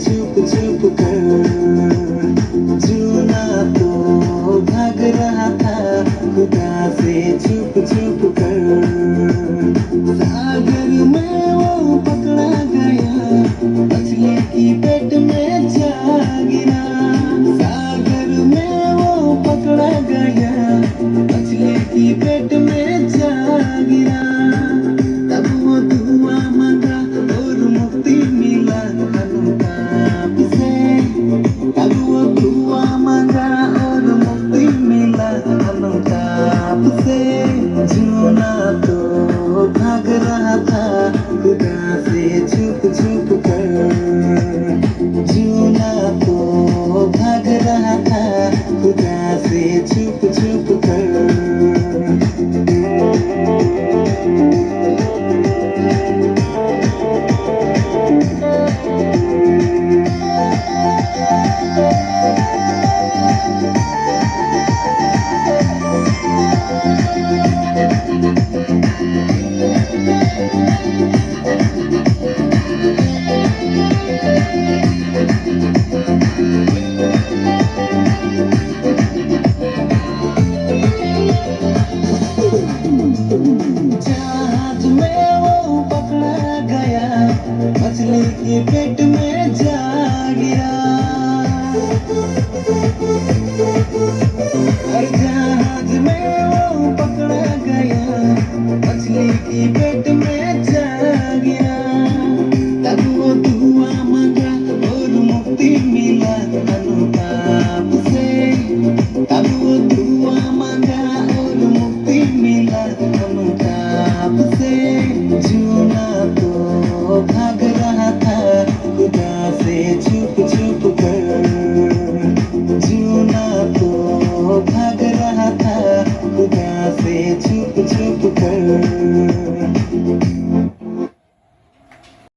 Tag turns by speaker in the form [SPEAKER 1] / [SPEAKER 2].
[SPEAKER 1] छुप छुप कर जूना तो भाग रहा था खुदा से छुप छुप कर। सागर में वो पकड़ा गया मछली की पेट में जा गिरा। सागर में वो पकड़ा गया मछली की पेट में जा गिरा। तब वो दुआ मांगा और मुक्ति मिला अनुताप से। तब वो दुआ मांगा और मुक्ति मिला अनुताप से। जूना तो भाग रहा था खुदा से छुप छुप कर। जूना तो भाग रहा था खुदा से छुप छुप कर। जहाज में वो पकड़ा गया मछली के पेट में जा गिरा। हर जहाज में वो पकड़ा गया मछली की पेट में जा